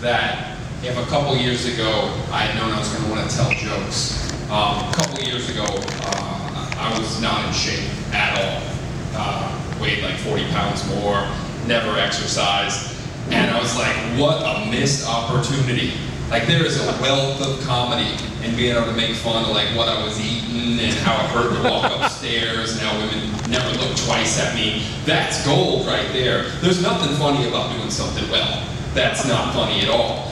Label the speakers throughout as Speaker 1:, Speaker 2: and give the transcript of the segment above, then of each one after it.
Speaker 1: that if a couple years ago I had known I was going to want to tell jokes. A couple years ago, I was not in shape at all. Weighed like 40 pounds more, never exercised. And I was like, what a missed opportunity. Like, there is a wealth of comedy in being able to make fun of like what I was eating and how it hurt to walk upstairs and how women never look twice at me. That's gold right there. There's nothing funny about doing something well. That's not funny at all.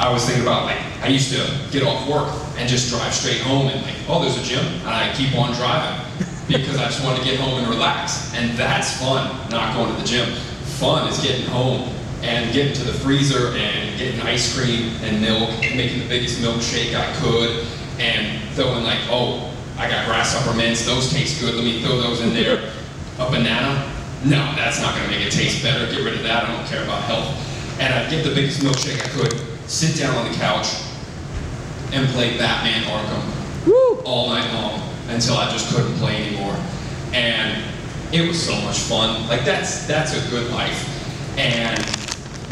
Speaker 1: I was thinking about, like, I used to get off work and just drive straight home and like, oh, there's a gym, and I keep on driving because I just want to get home and relax. And that's fun, not going to the gym. Fun is getting home and getting to the freezer and getting ice cream and milk and making the biggest milkshake I could and throwing like, oh, I got grasshopper mints, those taste good, let me throw those in there. A banana? No, that's not going to make it taste better. Get rid of that, I don't care about health. And I'd get the biggest milkshake I could, sit down on the couch, and play Batman Arkham all night long until I just couldn't play anymore. And it was so much fun. Like, that's a good life. And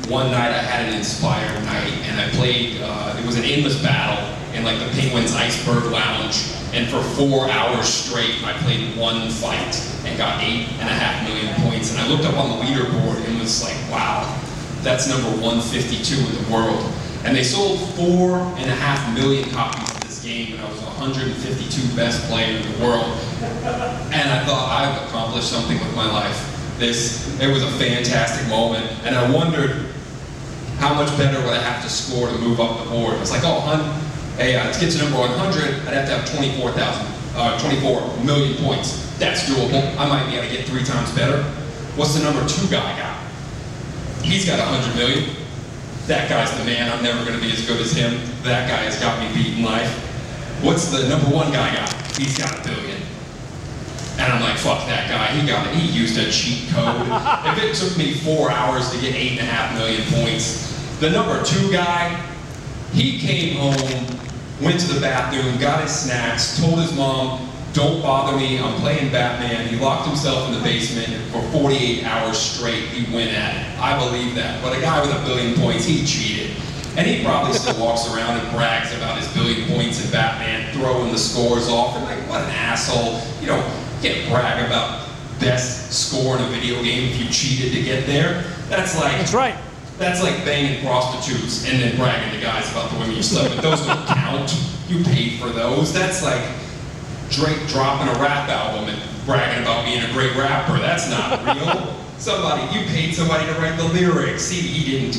Speaker 1: one night I had an inspired night, and I played, it was an endless battle in like the Penguins Iceberg Lounge. And for 4 hours straight, I played one fight and got 8.5 million points. And I looked up on the leaderboard and was like, wow, that's number 152 in the world. And they sold 4.5 million copies of this game, and I was 152 best player in the world. And I thought, I've accomplished something with my life. It was a fantastic moment, and I wondered how much better would I have to score to move up the board. I was like, oh, hey, to get to number 100, I'd have to have 24 million points. That's doable. I might be able to get 3 times better. What's the number 2 guy got? He's got 100 million. That guy's the man. I'm never going to be as good as him. That guy has got me beat in life. What's the number 1 guy got? He's got 1 billion. And I'm like, fuck that guy. He used a cheat code. If it took me 4 hours to get 8.5 million points, the number 2 guy, he came home, went to the bathroom, got his snacks, told his mom, don't bother me, I'm playing Batman. He locked himself in the basement, and for 48 hours straight, he went at it. I believe that. But a guy with 1 billion points, he cheated. And he probably still walks around and brags about his 1 billion points in Batman, throwing the scores off. And like, what an asshole. You can't brag about best score in a video game if you cheated to get there. That's right. That's like banging prostitutes and then bragging to guys about the women you slept with. Those don't count. You paid for those. That's like Drake dropping a rap album and bragging about being a great rapper. That's not real. You paid somebody to write the lyrics. He didn't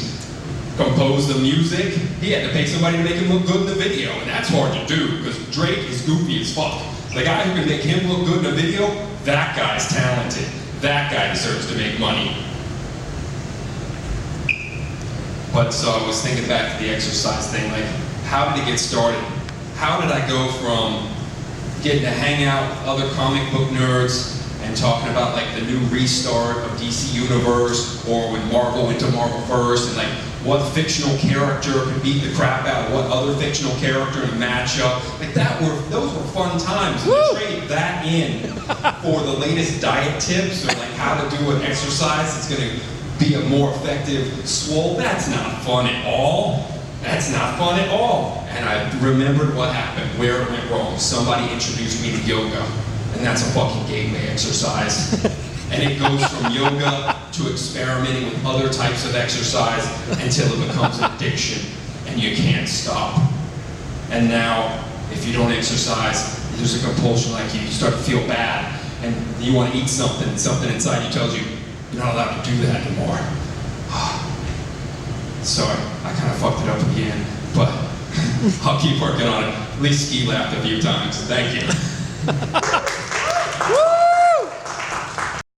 Speaker 1: compose the music. He had to pay somebody to make him look good in the video, and that's hard to do because Drake is goofy as fuck. The guy who can make him look good in a video, that guy's talented. That guy deserves to make money. But so I was thinking back to the exercise thing, like, how did it get started? How did I go from getting to hang out with other comic book nerds and talking about like the new restart of DC Universe, or when Marvel went to Marvel first, and like what fictional character could beat the crap out of what other fictional character in a matchup. Like those were fun times. And to trade that in for the latest diet tips, or like how to do an exercise that's going to be a more effective swole, that's not fun at all. That's not fun at all. And I remembered what happened, where it went wrong. Somebody introduced me to yoga, and that's a fucking gateway exercise. And it goes from yoga to experimenting with other types of exercise until it becomes an addiction, and you can't stop. And now, if you don't exercise, there's a compulsion like you start to feel bad, and you want to eat something, and something inside you tells you, you're not allowed to do that anymore. Sorry, I kind of fucked it up again, but I'll keep working on it. At least Ski laughed a few times. Thank you.